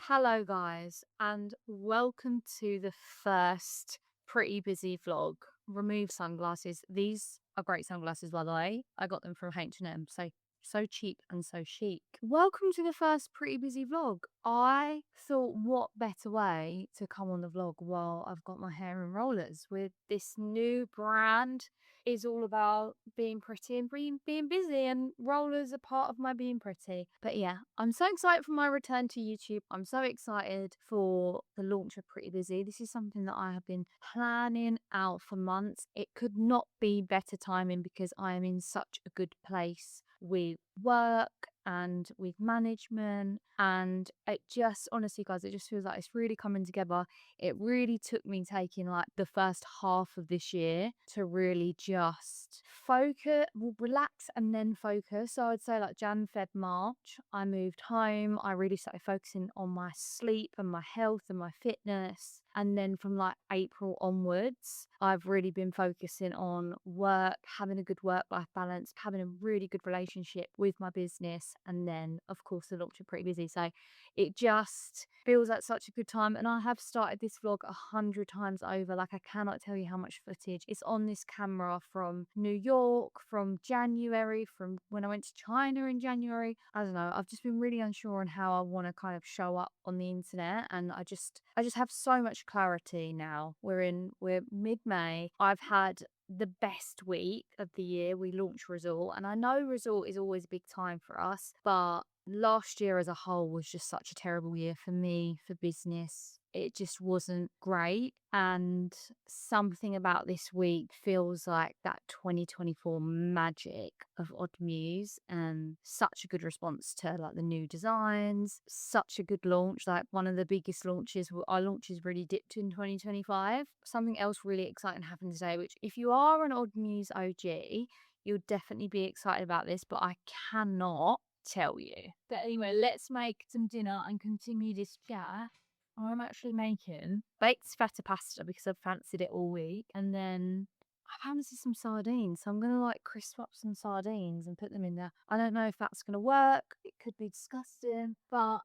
Hello, guys, and welcome to the first pretty busy vlog. Remove sunglasses. These are great sunglasses, by the way. I got them from H&M, so cheap and so chic. Welcome to the first pretty busy vlog. I thought, what better way to come on the vlog while I've got my hair in rollers with this new brand. Is all about being pretty and being busy, and rollers are part of my being pretty. But yeah, I'm so excited for my return to YouTube. I'm so excited for the launch of Pretty Busy. This is something that I have been planning out for months. It could not be better timing because I am in such a good place with work and with management, and it just, honestly guys, it just feels like it's really coming together. It really took me taking like the first half of this year to really just focus, relax and then focus. So I'd say like Jan, Feb, March, I moved home. I really started focusing on my sleep and my health and my fitness. And then from like April onwards, I've really been focusing on work, having a good work-life balance, having a really good relationship with my business, and then of course the launch of Pretty Busy. So it just feels like such a good time, and I have started this vlog 100 times over. Like, I cannot tell you how much footage is on this camera from New York, from January, from when I went to China in January. I don't know, I've just been really unsure on how I want to kind of show up on the internet, and I just have so much clarity now. We're mid-May. I've had the best week of the year. We launched Resort, and I know Resort is always a big time for us, but last year as a whole was just such a terrible year for me, for business. It just wasn't great, and something about this week feels like that 2024 magic of Odd Muse, and such a good response to like the new designs, such a good launch, like one of the biggest launches. Our launches really dipped in 2025. Something else really exciting happened today, which if you are an Odd Muse OG, you'll definitely be excited about this, but I cannot tell you. But anyway, let's make some dinner and continue this chat. I'm actually making baked feta pasta because I've fancied it all week, and then I fancy some sardines, so I'm gonna like crisp up some sardines and put them in there. I don't know if that's gonna work. It could be disgusting, but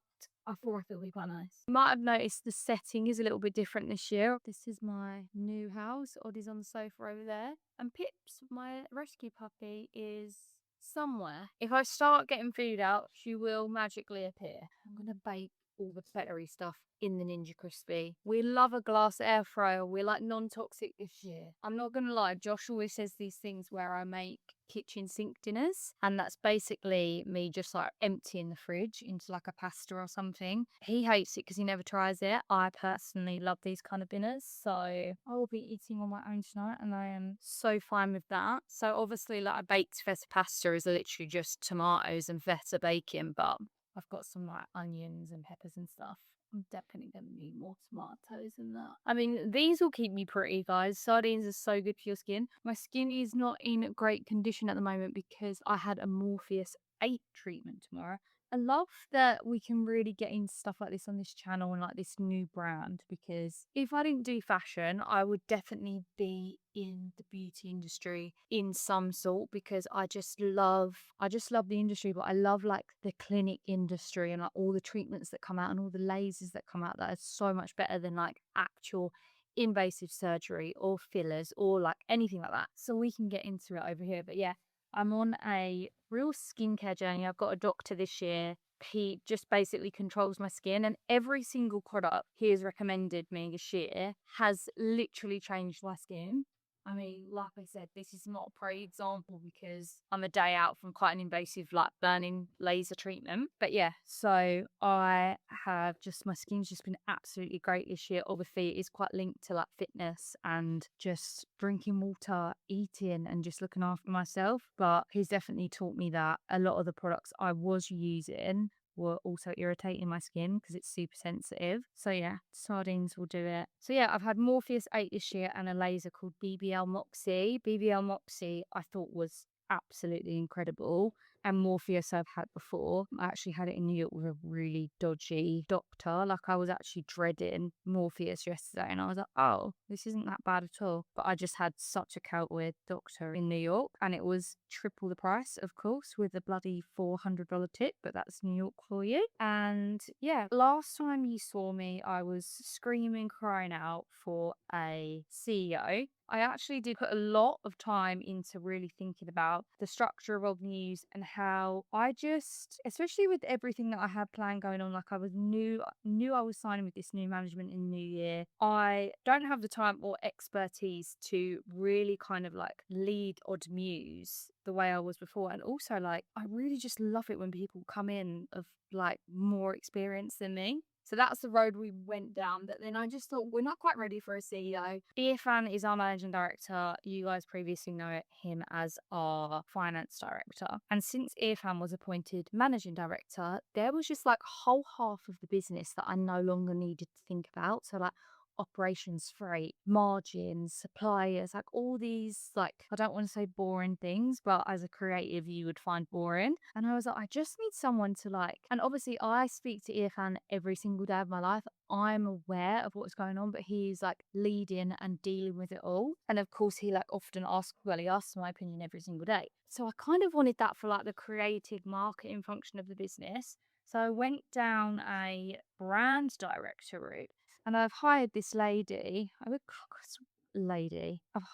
I thought it'll be quite nice. You might have noticed the setting is a little bit different this year. This is my new house. Oddie's on the sofa over there, and Pips, my rescue puppy, is somewhere. If I start getting food out, she will magically appear. I'm gonna bake all the fettery stuff in the Ninja Crispy. We love a glass air fryer. We're like non-toxic this year. I'm not gonna lie, Josh always says these things where I make kitchen sink dinners, and that's basically me just like emptying the fridge into like a pasta or something. He hates it because he never tries it. I personally love these kind of dinners, so I will be eating on my own tonight, and I am so fine with that. So obviously like a baked feta pasta is literally just tomatoes and feta bacon, but I've got some like onions and peppers and stuff. I'm definitely going to need more tomatoes than that. I mean, these will keep me pretty, guys. Sardines are so good for your skin. My skin is not in great condition at the moment because I had a Morpheus 8 treatment tomorrow. I love that we can really get into stuff like this on this channel and like this new brand, because if I didn't do fashion, I would definitely be in the beauty industry in some sort, because I just love the industry, but I love like the clinic industry and like all the treatments that come out and all the lasers that come out that are so much better than like actual invasive surgery or fillers or like anything like that. So we can get into it over here. But yeah, I'm on a real skincare journey. I've got a doctor this year. He just basically controls my skin, and every single product he has recommended me this year has literally changed my skin. I mean, like I said, this is not a great example because I'm a day out from quite an invasive, like burning laser treatment. But yeah, so I have just, my skin's just been absolutely great this year. Obviously, it is quite linked to like fitness and just drinking water, eating, and just looking after myself. But he's definitely taught me that a lot of the products I was using were also irritating my skin because it's super sensitive. So yeah, sardines will do it. So yeah, I've had Morpheus 8 this year and a laser called BBL Moxie. BBL Moxie I thought was absolutely incredible. And Morpheus I've had before. I actually had it in New York with a really dodgy doctor. Like I was actually dreading Morpheus yesterday and I was like, oh, this isn't that bad at all. But I just had such a weird doctor in New York and it was triple the price, of course, with a bloody $400 tip, but that's New York for you. And yeah, last time you saw me, I was screaming, crying out for a CEO. I actually did put a lot of time into really thinking about the structure of Odd Muse and how I just, especially with everything that I had planned going on, like I was knew I was signing with this new management in the new year. I don't have the time or expertise to really kind of like lead Odd Muse the way I was before. And also like, I really just love it when people come in of like more experience than me. So that's the road we went down. But then I just thought, we're not quite ready for a CEO. Irfan is our managing director. You guys previously know him as our finance director. And since Irfan was appointed managing director, there was just like a whole half of the business that I no longer needed to think about. So like operations, freight, margins, suppliers, like all these, like, I don't want to say boring things, but as a creative, you would find boring. And I was like, I just need someone to like, and obviously I speak to Irfan every single day of my life. I'm aware of what's going on, but he's like leading and dealing with it all. And of course, he like often asks, well, he asks my opinion every single day. So I kind of wanted that for like the creative marketing function of the business. So I went down a brand director route. And I've hired this lady, I've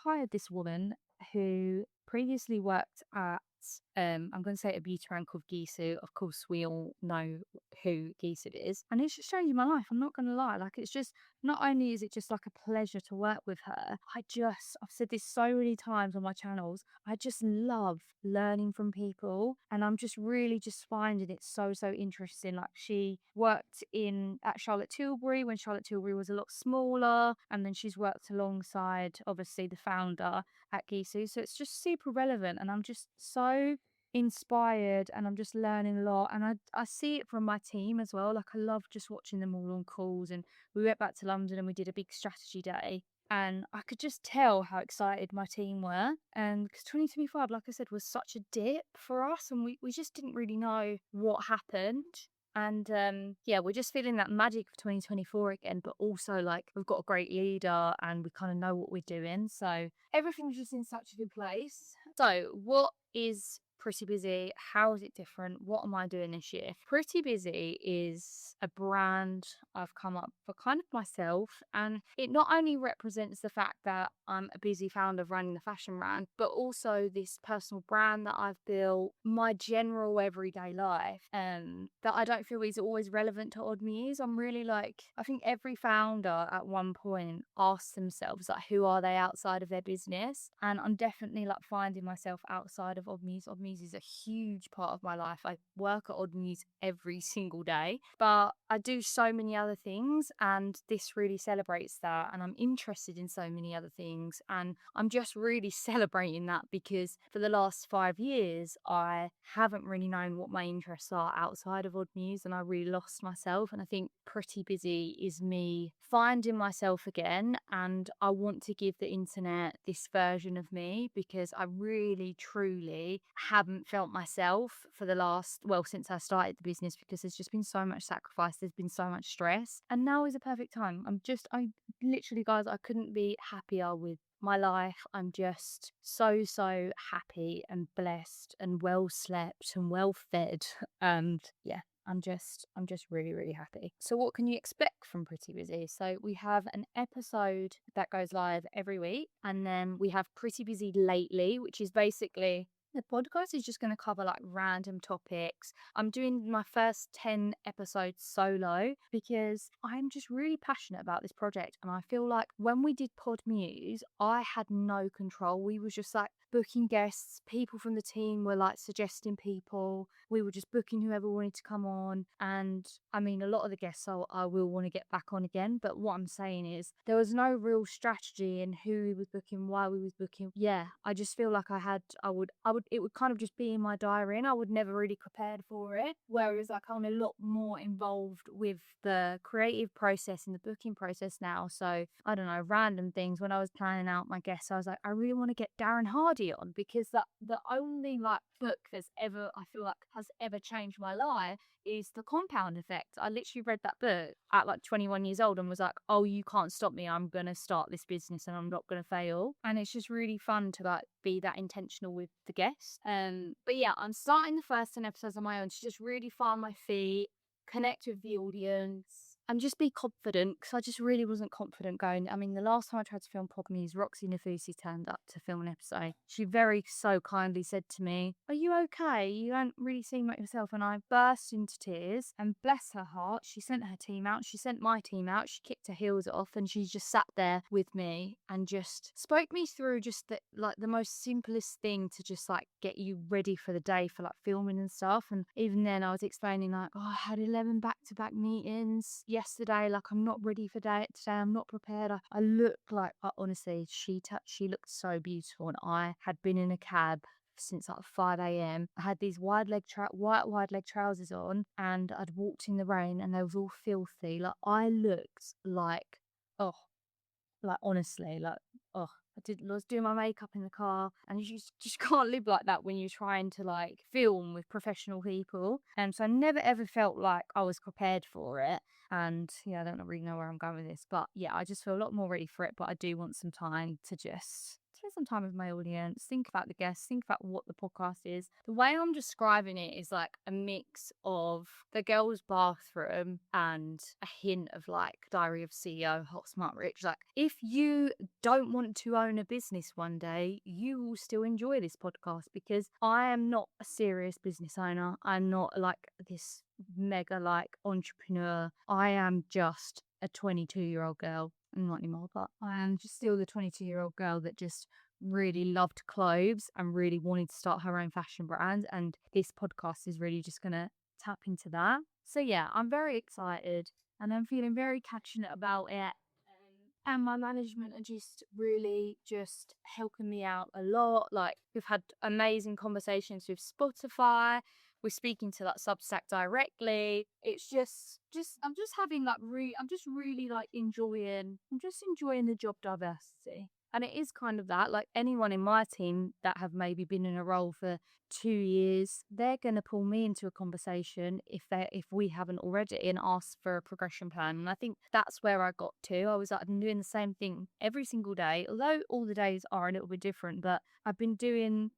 hired this woman who previously worked at, I'm going to say a beauty brand called Gisu. Of course, we all know who Gisu is. And it's just showing you my life. I'm not going to lie. Like, it's just, not only is it just like a pleasure to work with her, I've said this so many times on my channels, I just love learning from people. And I'm just really just finding it so, so interesting. Like, she worked at Charlotte Tilbury when Charlotte Tilbury was a lot smaller. And then she's worked alongside, obviously, the founder at Gisu. So it's just super relevant. And I'm just so inspired and I'm just learning a lot. And I see it from my team as well. Like, I love just watching them all on calls. And we went back to London and we did a big strategy day. And I could just tell how excited my team were. And because 2025, like I said, was such a dip for us. And we just didn't really know what happened. And yeah, we're just feeling that magic of 2024 again, but also like we've got a great leader and we kind of know what we're doing. So everything's just in such a good place. So what is Pretty Busy? How is it different? What am I doing this year? Pretty Busy is a brand I've come up for kind of myself, and it not only represents the fact that I'm a busy founder running the fashion brand, but also this personal brand that I've built, my general everyday life, that I don't feel is always relevant to Odd Muse. I'm really like, I think every founder at one point asks themselves like, who are they outside of their business? And I'm definitely like finding myself outside of Odd Muse. Odd Muse is a huge part of my life. I work at Odd Muse every single day, but I do so many other things, and this really celebrates that. And I'm interested in so many other things, and I'm just really celebrating that because for the last 5 years, I haven't really known what my interests are outside of Odd Muse, and I really lost myself. And I think Pretty Busy is me finding myself again, and I want to give the internet this version of me because I really, truly haven't felt myself for the last, well, since I started the business, because there's just been so much sacrifice, there's been so much stress, and now is a perfect time. I literally, guys, I couldn't be happier with my life. I'm just so, so happy and blessed and well slept and well fed. And yeah, I'm just really, really happy. So what can you expect from Pretty Busy? So we have an episode that goes live every week, and then we have Pretty Busy Lately, which is basically the podcast is just going to cover like random topics. I'm doing my first 10 episodes solo because I'm just really passionate about this project. And I feel like when we did Pod Muse, I had no control. We were just like booking guests. People from the team were like suggesting people. We were just booking whoever wanted to come on. And I mean, a lot of the guests I will want to get back on again. But what I'm saying is there was no real strategy in who we was booking, why we was booking. Yeah, I just feel like I would it would kind of just be in my diary and I would never really prepared for it. Whereas like I'm a lot more involved with the creative process and the booking process now. So I don't know, random things. When I was planning out my guests, I was like, I really want to get Darren Hardy on, because that the only like book that's ever, I feel like, has ever changed my life is The Compound Effect. I literally read that book at like 21 years old and was like, oh, you can't stop me. I'm going to start this business and I'm not going to fail. And it's just really fun to like be that intentional with the guests. But yeah, I'm starting the first 10 episodes on my own to just really find my feet, connect with the audience, and just be confident, because I just really wasn't confident going. I mean, the last time I tried to film Pod Muse, Roxy Nafusi turned up to film an episode. She very so kindly said to me, are you okay? You don't really seem like yourself. And I burst into tears, and bless her heart, she sent her team out. She sent my team out. She kicked her heels off and she just sat there with me and just spoke me through just the most simplest thing to just like get you ready for the day for like filming and stuff. And even then I was explaining like, oh, I had 11 back-to-back meetings yesterday, like I'm not ready for today, I'm not prepared. I look like, honestly, she looked so beautiful, and I had been in a cab since like 5 a.m. I had these white wide leg trousers on, and I'd walked in the rain and they was all filthy. Like I looked like, oh, like honestly, like, oh, I was doing my makeup in the car, and you just can't live like that when you're trying to like film with professional people. And so I never ever felt like I was prepared for it. And yeah, I don't really know where I'm going with this, but yeah, I just feel a lot more ready for it. But I do want some time to just spend some time with my audience, think about the guests, think about what the podcast is. The way I'm describing it is like a mix of the girls' bathroom and a hint of like Diary of CEO, Hot Smart Rich. Like if you don't want to own a business one day, you will still enjoy this podcast, because I am not a serious business owner. I'm not like this mega like entrepreneur. I am just a 22-year-old girl. I'm not anymore, but I am just still the 22-year-old girl that just really loved clothes and really wanted to start her own fashion brand. And this podcast is really just going to tap into that. So yeah, I'm very excited and I'm feeling very passionate about it. And my management are just really just helping me out a lot. Like we've had amazing conversations with Spotify. We're speaking to that Substack directly. It's just I'm just having like I'm just really like enjoying the job diversity. And it is kind of that, like anyone in my team that have maybe been in a role for 2 years, they're going to pull me into a conversation if we haven't already, and ask for a progression plan. And I think that's where I got to. I was like, I'm doing the same thing every single day, although all the days are a little bit different, but I've been doing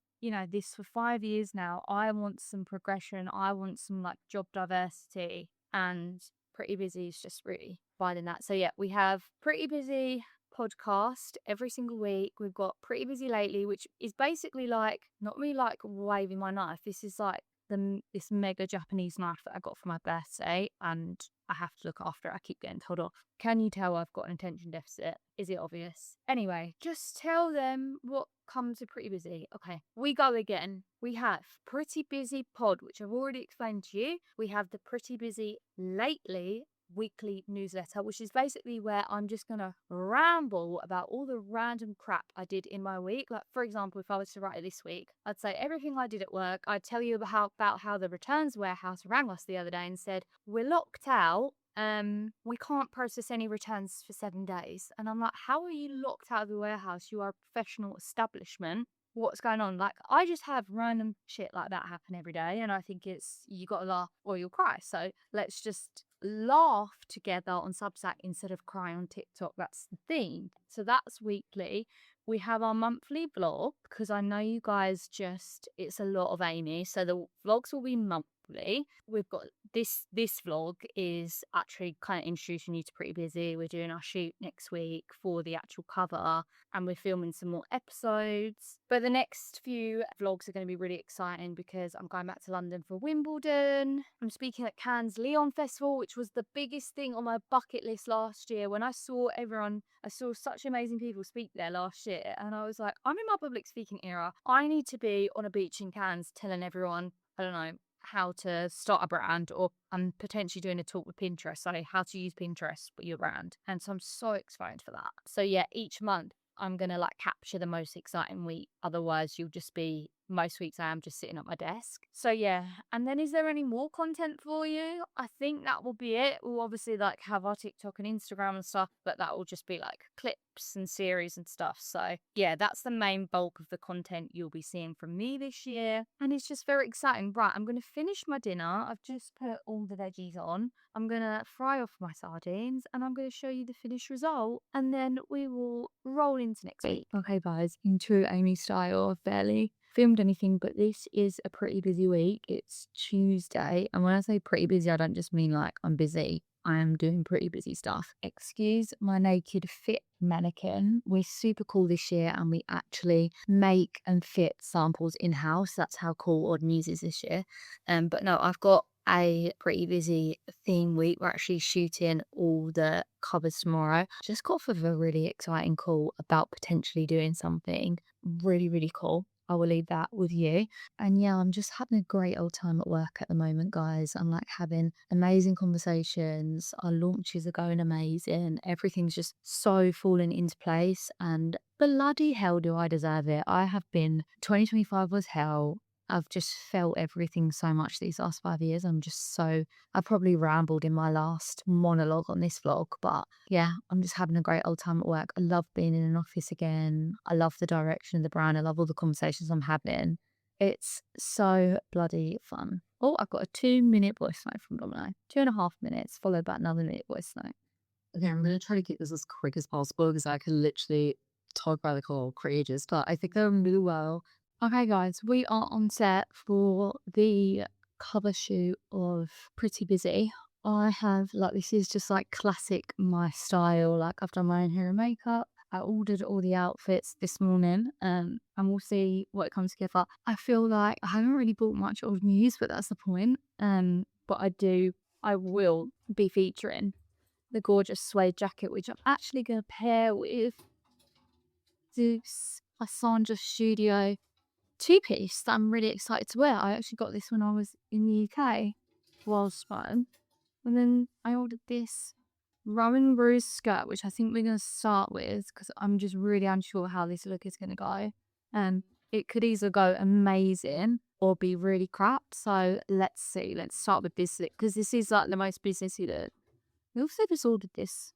this for 5 years now. I want some progression. I want some like job diversity, and Pretty Busy is just really finding that. So yeah, we have Pretty Busy podcast every single week. We've got Pretty Busy Lately, which is basically like not me like waving my knife. This is like this mega Japanese knife that I got for my birthday, and I have to look after it. I keep getting told off. Can you tell I've got an attention deficit? Is it obvious? Anyway, just tell them what comes to Pretty Busy. Okay, we go again. We have Pretty Busy Pod, which I've already explained to you. We have the Pretty Busy Lately weekly newsletter, which is basically where I'm just gonna ramble about all the random crap I did in my week. Like for example, if I was to write it this week, I'd say everything I did at work. I'd tell you about how the returns warehouse rang us the other day and said, we're locked out, we can't process any returns for 7 days. And I'm like, how are you locked out of the warehouse? You are a professional establishment. What's going on? Like, I just have random shit like that happen every day, and I think it's, you gotta laugh or you'll cry. So let's just laugh together on Substack instead of cry on TikTok. That's the theme. So that's weekly. We have our monthly vlog, because I know you guys it's a lot of Aimee, so the vlogs will be monthly. We've got this vlog is actually kind of introducing you to Pretty Busy. We're doing our shoot next week for the actual cover, and we're filming some more episodes. But the next few vlogs are going to be really exciting, because I'm going back to London for Wimbledon. I'm speaking at Cannes Leon Festival, which was the biggest thing on my bucket list last year. When I saw such amazing people speak there last year, and I was like, I'm in my public speaking era. I need to be on a beach in Cannes telling everyone, I don't know, how to start a brand, or I'm potentially doing a talk with Pinterest, so how to use Pinterest for your brand. And so I'm so excited for that. So yeah, each month I'm gonna like capture the most exciting week. Otherwise you'll just be most weeks I am just sitting at my desk. So yeah, and then is there any more content for you? I think that will be it. We'll obviously like have our TikTok and Instagram and stuff, but that will just be like clips and series and stuff. So yeah, that's the main bulk of the content you'll be seeing from me this year. And it's just very exciting. Right, I'm going to finish my dinner. I've just put all the veggies on. I'm going to fry off my sardines and I'm going to show you the finished result. And then we will roll into next week. Okay guys, in true Aimee style, I've barely filmed anything, but this is a pretty busy week. It's Tuesday, and when I say pretty busy, I don't just mean like I'm busy. I am doing pretty busy stuff. Excuse my naked fit mannequin. We're super cool this year and we actually make and fit samples in-house. That's how cool Odd Muse is this year. But no, I've got a pretty busy theme week. We're actually shooting all the covers tomorrow. Just got off of a really exciting call about potentially doing something really cool. I will leave that with you. And yeah, I'm just having a great old time at work at the moment, guys. I'm like having amazing conversations. Our launches are going amazing. Everything's just so falling into place. And bloody hell do I deserve it. 2025 was hell. I've just felt everything so much these last 5 years. I probably rambled in my last monologue on this vlog, but yeah, I'm just having a great old time at work. I love being in an office again. I love the direction of the brand. I love all the conversations I'm having. It's so bloody fun. Oh, I've got a 2-minute voice note from Domino. 2.5 minutes, followed by another minute voice note. Okay, I'm going to try to keep this as quick as possible because I can literally talk about the call for ages, but I think they'll do well. Okay, guys, we are on set for the cover shoot of Pretty Busy. I have, like, this is just like classic my style. Like, I've done my own hair and makeup. I ordered all the outfits this morning, and we'll see what comes together. I feel like I haven't really bought much Odd Muse, but that's the point. But I will be featuring the gorgeous suede jacket, which I'm actually going to pair with this Sandra Studio 2-piece that I'm really excited to wear. I actually got this when I was in the UK. Was fun. And then I ordered this Rowan Rose skirt, which I think we're going to start with because I'm just really unsure how this look is going to go. It could either go amazing or be really crap. So let's see. Let's start with this look because this is like the most businessy look. We also just ordered this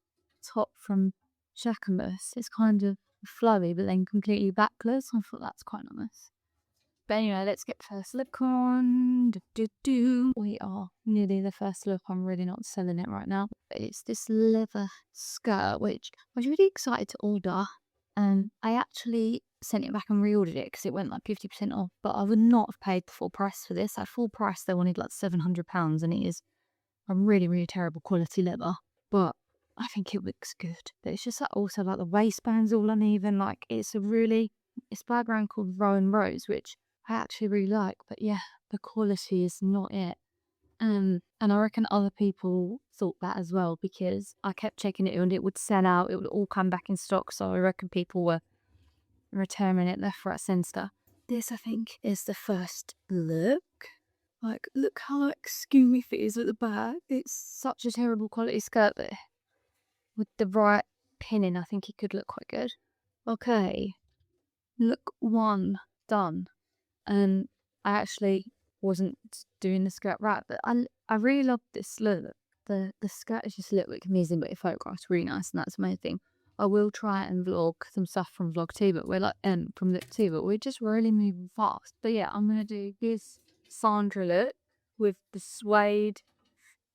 top from Jacquemus. It's kind of flowy, but then completely backless. I thought that's quite nice. But anyway, let's get first look on. We are nearly the first look. I'm really not selling it right now. But it's this leather skirt, which I was really excited to order. I actually sent it back and reordered it because it went like 50% off. But I would not have paid the full price for this. At full price, they wanted like £700, and it is a really terrible quality leather. But I think it looks good. But it's just like also like the waistband's all uneven. Like it's by a brand called Rowan Rose, which I actually really like, but yeah, the quality is not it. And I reckon other people thought that as well because I kept checking it and it would sell out, it would all come back in stock. So I reckon people were returning it left, right, centre. This, I think, is the first look. Like, look how like skewy it is at the back. It's such a terrible quality skirt, but with the right pinning, I think it could look quite good. Okay, look 1 done. And I actually wasn't doing the skirt right, but I really love this look. The skirt is just a little bit confusing, but it photographs really nice, and that's the main thing. I will try and vlog some stuff from vlog 2, but from look 2, but we're just really moving fast. But yeah, I'm gonna do this Sandra look with the suede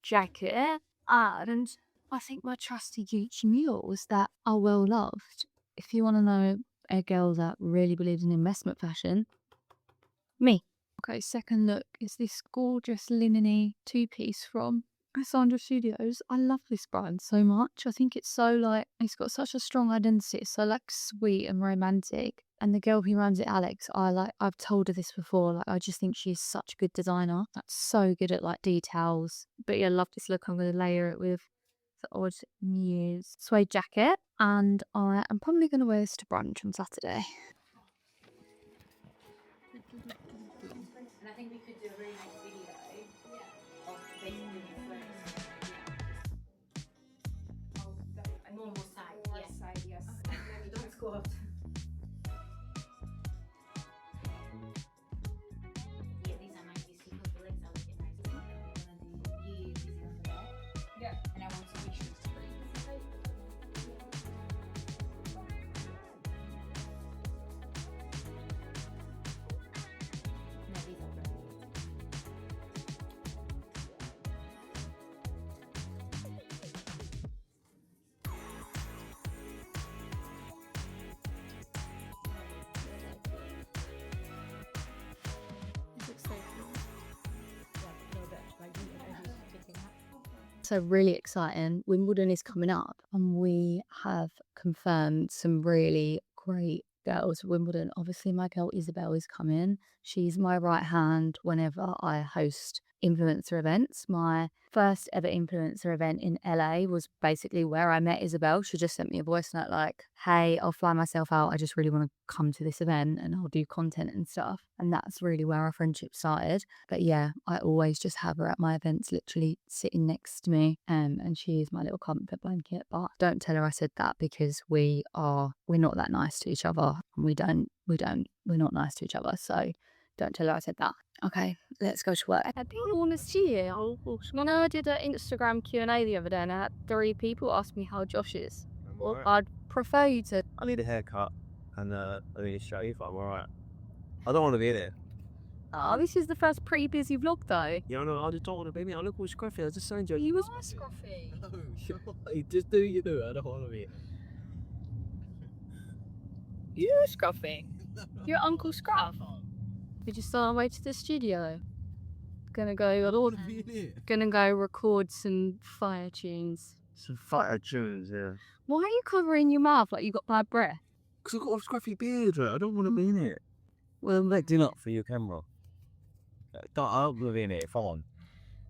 jacket, and I think my trusty Gucci mules that are well loved. If you want to know a girl that really believes in investment fashion, me. Okay, second look is this gorgeous linen-y 2-piece from Cassandra Studios. I love this brand so much. I think it's so like, it's got such a strong identity. It's so like sweet and romantic. And the girl who runs it, Alex, I've told her this before, like I just think she's such a good designer. That's so good at like details. But yeah, I love this look. I'm going to layer it with the Odd Muse suede jacket. And I am probably going to wear this to brunch on Saturday. And I think we could do a really nice video of basically normal side, yes. Maybe don't squat. So really exciting. Wimbledon is coming up and we have confirmed some really great girls at Wimbledon. Obviously, my girl Isabel is coming. She's my right hand whenever I host influencer events. My first ever influencer event in LA was basically where I met Isabel. She just sent me a voice note like, hey, I'll fly myself out. I just really want to come to this event and I'll do content and stuff. And that's really where our friendship started. But yeah, I always just have her at my events, literally sitting next to me. And she is my little comfort blanket. But don't tell her I said that because we're not that nice to each other. We're not nice to each other. So don't tell her I said that. Okay, let's go to work. People want to see you. You know, I did an Instagram Q&A the other day and I had 3 people ask me how Josh is. Well, I'd prefer you to. I need a haircut and I need to show you if I'm alright. I don't want to be in it. Oh, this is the first pretty busy vlog though. Yeah, no, I just don't want to be in it. I look all scruffy. I was just saying, Joe. You was scruffy. No, sure. Just do you do. I don't want to be in it. You're scruffy. Your Uncle Scruff. We're just on our way to the studio. Gonna go record some fire tunes. Some fire tunes, yeah. Why are you covering your mouth like you got bad breath? Because I've got a scruffy beard, right? I don't want to be in it. Well, I'm acting up for your camera. I don't want to be in it. Come on.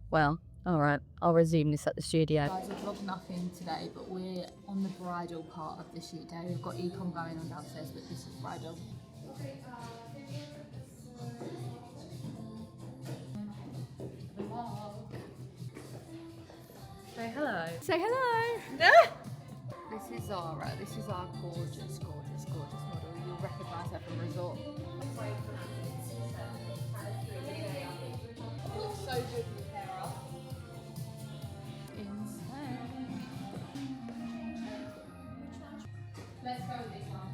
Well, alright, I'll resume this at the studio. Guys, I've vlogged nothing today, but we're on the bridal part of the shoot day. We've got econ going on downstairs, but this is bridal. Say hello. Say hello. This is Zara. This is our gorgeous model. You'll recognise her from Resort. Looks so good with hair up. Insane. Let's go with this one.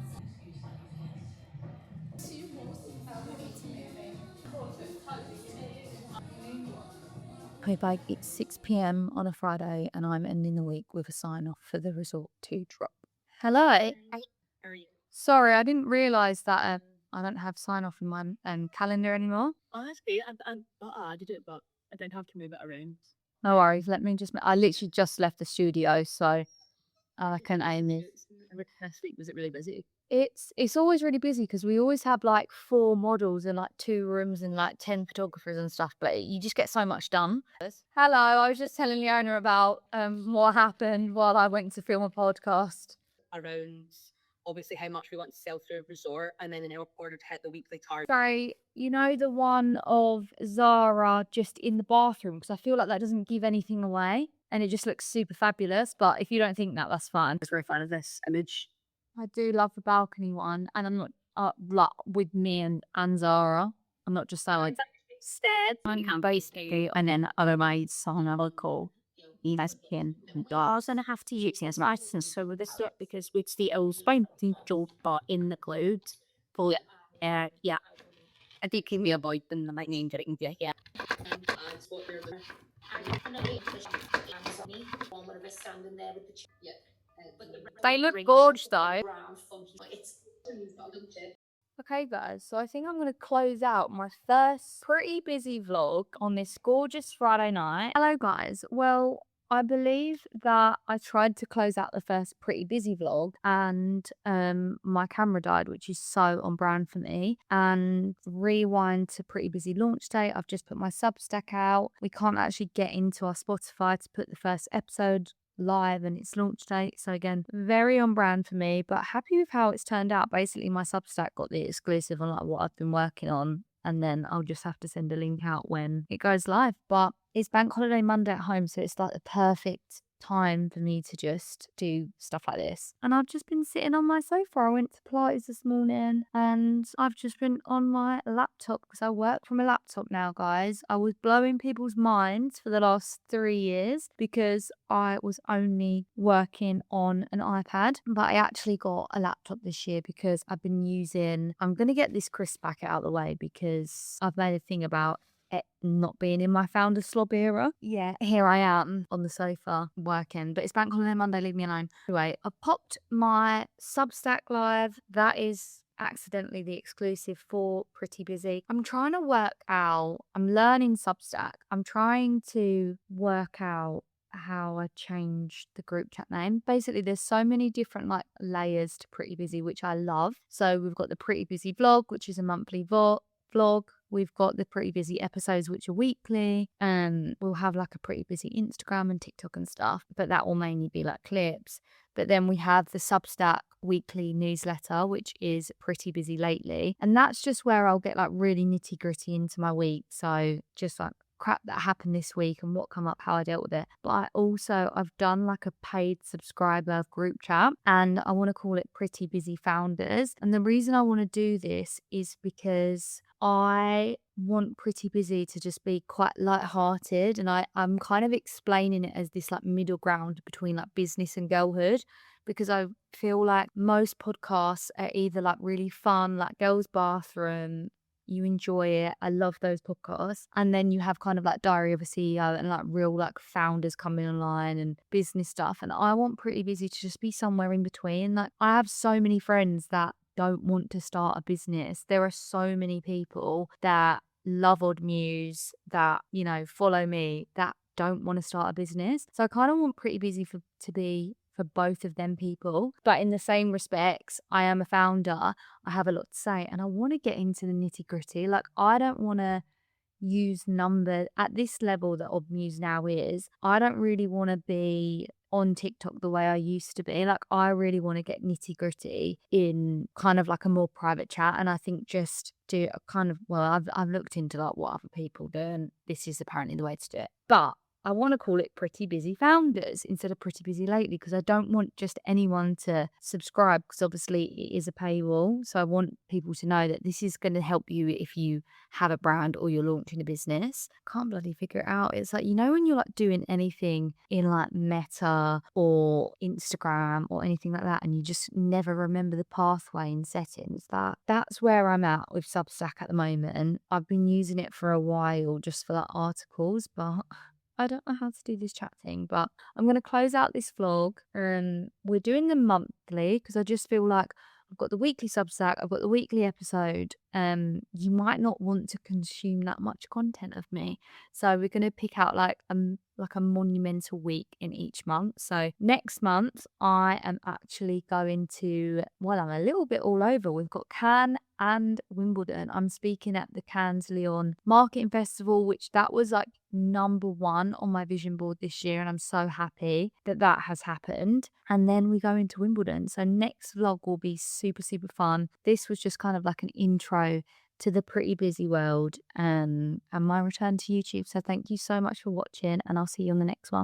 Hey, bye. It's 6 p.m. on a Friday and I'm ending the week with a sign off for the Resort to drop. Hello. Hi, how are you? Sorry, I didn't realise that I don't have sign off in my calendar anymore. Honestly, I thought I added it, but I don't have to move it around. No worries. Let me just. I literally just left the studio, so I can aim it. Last week, was it really busy? It's always really busy because we always have like 4 models and like 2 rooms and like 10 photographers and stuff, but you just get so much done. Hello, I was just telling Leona about what happened while I went to film a podcast. Around obviously how much we want to sell through a resort, and then in our order to hit the weekly target. Sorry, you know the one of Zara just in the bathroom, because I feel like that doesn't give anything away and it just looks super fabulous. But if you don't think that, that's fine. I was very fan of this image. I do love the balcony one, and I'm not like with me and Zara. I'm not just saying like Instead, I'm basically, and then other maids son of a call. Yes, can. I was gonna have to use it as my license, so with this because it's the old spine job but in the clothes. For yeah. I think give me a bite and the lightning getting yeah. that's what you're looking They look gorgeous though. Okay guys, so I think I'm going to close out my first pretty busy vlog on this gorgeous Friday night. Hello guys, well I believe that I tried to close out the first pretty busy vlog and my camera died, which is so on brand for me. And rewind to pretty busy launch day, I've just put my Substack out. We can't actually get into our Spotify to put the first episode live and its launch date, so again very on brand for me, but happy with how it's turned out. Basically my Substack got the exclusive on like what I've been working on, and then I'll just have to send a link out when it goes live. But it's bank holiday Monday at home, so it's like the perfect time for me to just do stuff like this. And I've just been sitting on my sofa. I went to Pilates this morning and I've just been on my laptop because I work from a laptop now, guys. I was blowing people's minds for the last 3 years because I was only working on an iPad, but I actually got a laptop this year because I've been using, I'm going to get this crisp packet out of the way because I've made a thing about it not being in my founder slob era. Yeah, here I am on the sofa working, but it's bank holiday Monday, leave me alone. Anyway, I popped my Substack live. That is accidentally the exclusive for Pretty Busy. I'm trying to work out, I'm learning Substack. I'm trying to work out how I changed the group chat name. Basically, there's so many different like layers to Pretty Busy, which I love. So we've got the Pretty Busy vlog, which is a monthly vlog. We've got the Pretty Busy episodes, which are weekly, and we'll have like a Pretty Busy Instagram and TikTok and stuff, but that will mainly be like clips. But then we have the Substack weekly newsletter, which is Pretty Busy Lately. And that's just where I'll get like really nitty gritty into my week. So just like crap that happened this week and what come up, how I dealt with it. But I've done like a paid subscriber group chat, and I want to call it Pretty Busy Founders. And the reason I want to do this is because I want Pretty Busy to just be quite light-hearted, and I'm kind of explaining it as this like middle ground between like business and girlhood, because I feel like most podcasts are either like really fun, like Girls Bathroom, you enjoy it, I love those podcasts, and then you have kind of like Diary of a CEO and like real like founders coming online and business stuff, and I want Pretty Busy to just be somewhere in between. Like, I have so many friends that don't want to start a business. There are so many people that love Odd Muse, that, you know, follow me, that don't want to start a business. So I kind of want Pretty Busy to be for both of them people. But in the same respects, I am a founder, I have a lot to say, and I want to get into the nitty gritty. Like, I don't want to use number at this level that Odd Muse now is. I don't really want to be on TikTok the way I used to be. Like, I really want to get nitty gritty in kind of like a more private chat. And I think just do a kind of, well, I've looked into like what other people do, and this is apparently the way to do it. But I want to call it Pretty Busy Founders instead of Pretty Busy Lately, because I don't want just anyone to subscribe, because obviously it is a paywall. So I want people to know that this is going to help you if you have a brand or you're launching a business. Can't bloody figure it out. It's like, you know, when you're like doing anything in like Meta or Instagram or anything like that, and you just never remember the pathway and settings, that's where I'm at with Substack at the moment. I've been using it for a while just for like articles, but I don't know how to do this chat thing. But I'm going to close out this vlog, and we're doing them monthly because I just feel like I've got the weekly Substack, I've got the weekly episode. You might not want to consume that much content of me, so we're going to pick out like a monumental week in each month. So next month I am actually going to, well, I'm a little bit all over. We've got Cannes and Wimbledon. I'm speaking at the Cannes Lyon Marketing Festival, which that was like #1 on my vision board this year, and I'm so happy that that has happened. And then we go into Wimbledon. So next vlog will be super, super fun. This was just kind of like an intro to the Pretty Busy world and my return to YouTube. So thank you so much for watching, and I'll see you on the next one.